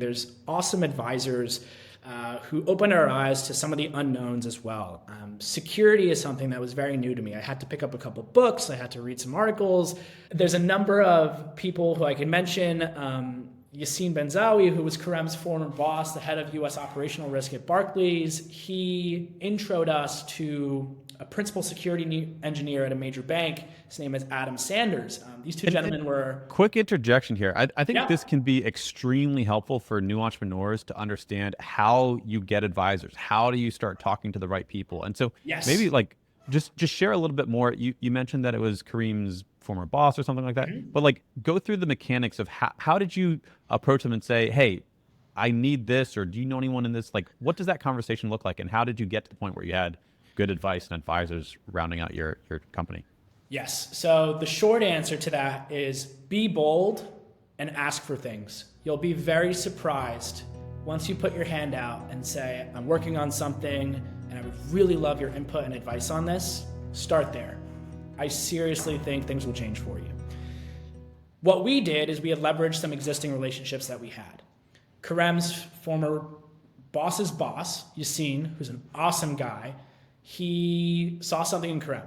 There's awesome advisors who opened our eyes to some of the unknowns as well. Security is something that was very new to me. I had to pick up a couple books. I had to read some articles. There's a number of people who I can mention. Yassine Benzawi, who was Kareem's former boss, the head of U.S. operational risk at Barclays, he introed us to a principal security engineer at a major bank. His name is Adam Sanders. These two gentlemen were... Quick interjection here. I think Yeah. this can be extremely helpful for new entrepreneurs to understand how you get advisors. How do you start talking to the right people? And so Yes. maybe like just share a little bit more. You mentioned that it was Kareem's former boss or something like that, but like go through the mechanics of how did you approach them and say, hey, I need this, or do you know anyone in this? Like, what does that conversation look like? And how did you get to the point where you had good advice and advisors rounding out your company? Yes. So the short answer to that is be bold and ask for things. You'll be very surprised once you put your hand out and say, I'm working on something and I would really love your input and advice on this. Start there. I seriously think things will change for you. What we did is we had leveraged some existing relationships that we had. Kareem's former boss's boss, Yassine, who's an awesome guy, he saw something in Kareem.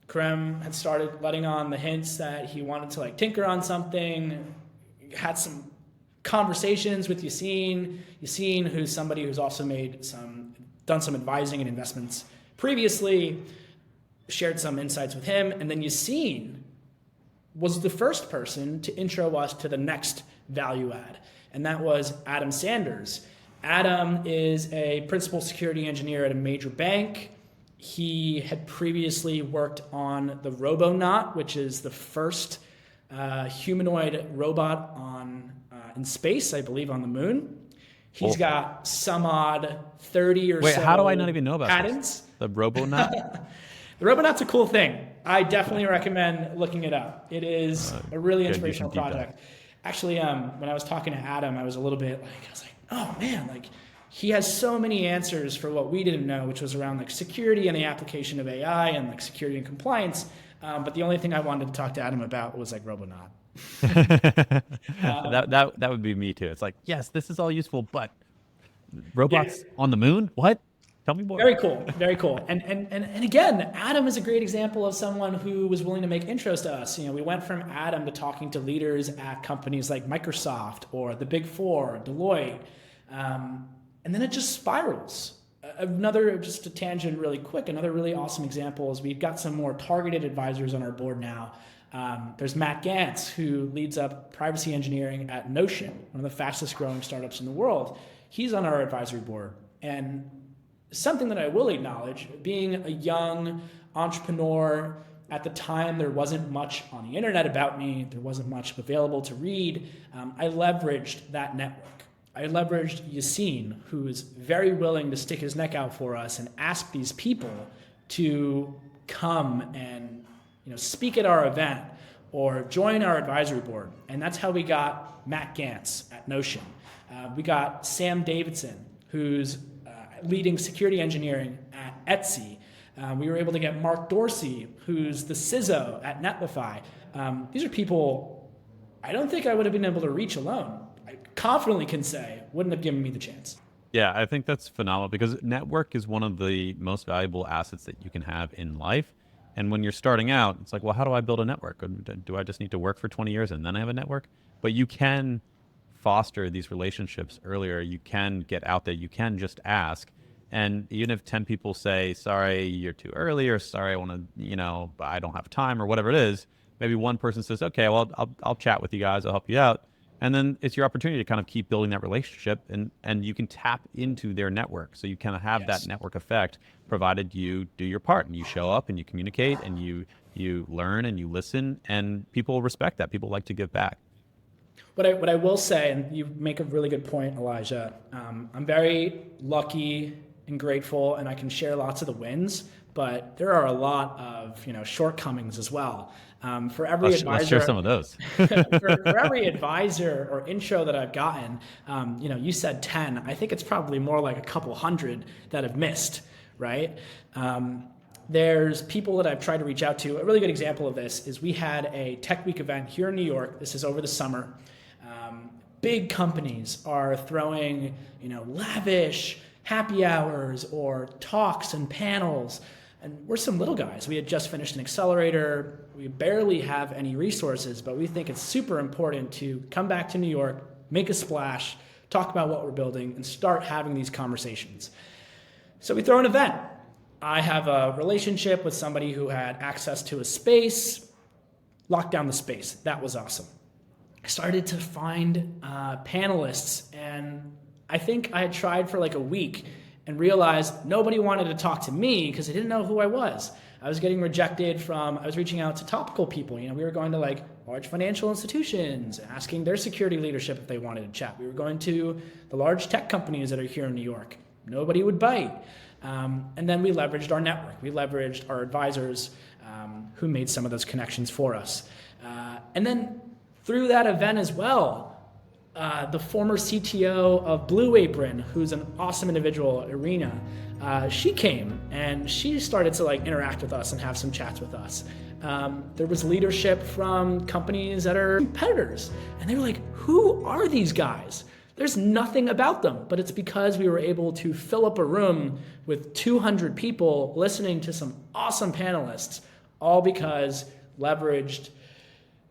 Kareem had started letting on the hints that he wanted to like tinker on something, had some conversations with Yassine. Yassine, who's somebody who's also done some advising and investments previously, shared some insights with him. And then Yassine was the first person to intro us to the next value add. And that was Adam Sanders. Adam is a principal security engineer at a major bank. He had previously worked on the Robonaut, which is the first humanoid robot in space, I believe, on the moon. He's got some odd 30 or so. Wait, how do I not even know about patents. This? The Robonaut? The Robonaut's a cool thing. I definitely recommend looking it up. It is a really inspirational project. Actually, when I was talking to Adam, I was a little bit like, oh man, like he has so many answers for what we didn't know, which was around like security and the application of AI and like security and compliance. But the only thing I wanted to talk to Adam about was like Robonaut. That would be me too. It's like, yes, this is all useful, but robots on the moon? What? Tell me more. Very cool. Very cool. And again, Adam is a great example of someone who was willing to make intros to us. We went from Adam to talking to leaders at companies like Microsoft or the Big Four, Deloitte. And then it just spirals. Just a tangent really quick, another really awesome example is we've got some more targeted advisors on our board now. There's Matt Gantz, who leads up privacy engineering at Notion, one of the fastest growing startups in the world. He's on our advisory board. And something that I will acknowledge, being a young entrepreneur, at the time there wasn't much on the internet about me, there wasn't much available to read. I leveraged that network. I leveraged Yassine, who is very willing to stick his neck out for us and ask these people to come and speak at our event or join our advisory board. And that's how we got Matt Gantz at Notion. We got Sam Davidson, who's leading security engineering at Etsy. We were able to get Mark Dorsey, who's the CISO at Netlify. These are people I don't think I would have been able to reach alone. I confidently can say wouldn't have given me the chance. Yeah, I think that's phenomenal because network is one of the most valuable assets that you can have in life. And when you're starting out, it's like, well, how do I build a network? Do I just need to work for 20 years and then I have a network? But you can foster these relationships earlier. You can get out there. You can just ask. And even if 10 people say, sorry, you're too early, or sorry, I want to, I don't have time, or whatever it is, maybe one person says, okay, well, I'll chat with you guys. I'll help you out. And then it's your opportunity to kind of keep building that relationship, and you can tap into their network. So you kind of have that network effect, provided you do your part and you show up and you communicate and you learn and you listen, and people respect that. People like to give back. What I will say, and you make a really good point, Elijah, I'm very lucky and grateful, and I can share lots of the wins, but there are a lot of shortcomings as well. For every advisor, let's share some of those. for every advisor or intro that I've gotten, you said 10. I think it's probably more like a couple hundred that have missed, right? There's people that I've tried to reach out to. A really good example of this is we had a Tech Week event here in New York. This is over the summer. big companies are throwing, lavish happy hours or talks and panels. And we're some little guys. We had just finished an accelerator. We barely have any resources, but we think it's super important to come back to New York, make a splash, talk about what we're building, and start having these conversations. So we throw an event. I have a relationship with somebody who had access to a space, locked down the space. That was awesome. I started to find panelists, and I think I had tried for like a week and realized nobody wanted to talk to me because they didn't know who I was. I was getting rejected I was reaching out to topical people. We were going to like large financial institutions, asking their security leadership if they wanted to chat. We were going to the large tech companies that are here in New York. Nobody would bite. And then we leveraged our network. We leveraged our advisors who made some of those connections for us. And then through that event as well, the former CTO of Blue Apron, who's an awesome individual, Irina, she came and she started to like interact with us and have some chats with us. There was leadership from companies that are competitors, and they were like, who are these guys? There's nothing about them, but it's because we were able to fill up a room with 200 people listening to some awesome panelists, all because leveraged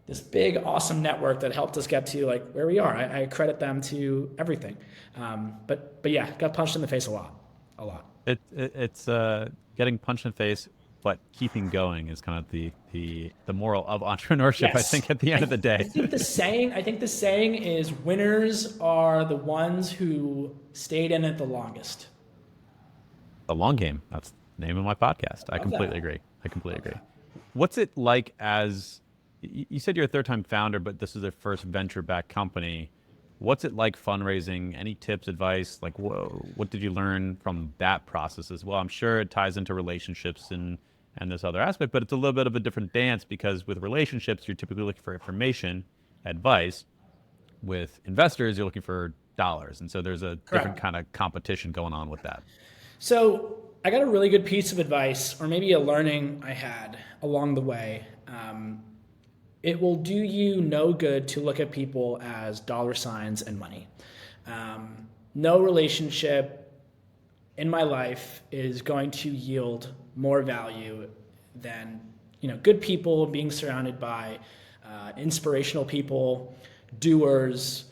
this big, awesome network that helped us get to like where we are. I credit them to everything. But yeah, got punched in the face a lot. It's getting punched in the face, but keeping going is kind of the moral of entrepreneurship. Yes. I think at the end of the day. I think the saying is winners are the ones who stayed in it the longest. The long game. That's the name of my podcast. I completely agree. What's it like as, you said you're a third-time founder, but this is a first venture-backed company. What's it like fundraising? Any tips, advice? Like, what did you learn from that process as well? I'm sure it ties into relationships and this other aspect, but it's a little bit of a different dance because with relationships, you're typically looking for information, advice. With investors, you're looking for dollars. And so there's a different kind of competition going on with that. So I got a really good piece of advice, or maybe a learning I had along the way. It will do you no good to look at people as dollar signs and money. No relationship in my life is going to yield more value than good people, being surrounded by inspirational people, doers.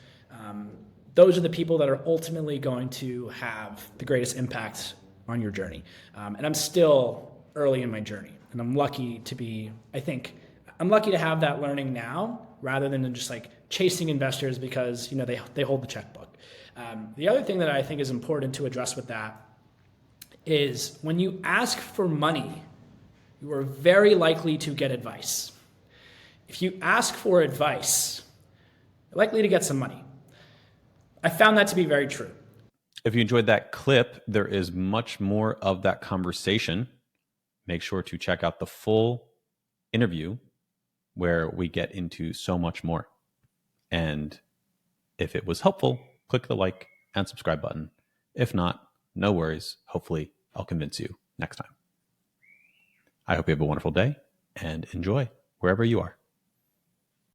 Those are the people that are ultimately going to have the greatest impact on your journey. And I'm still early in my journey, and I'm lucky to have that learning now rather than just like chasing investors because they hold the checkbook. The other thing that I think is important to address with that is when you ask for money, you are very likely to get advice. If you ask for advice, you're likely to get some money. I found that to be very true. If you enjoyed that clip, there is much more of that conversation. Make sure to check out the full interview where we get into so much more. And if it was helpful, click the like and subscribe button. If not, no worries. Hopefully, I'll convince you next time. I hope you have a wonderful day and enjoy wherever you are.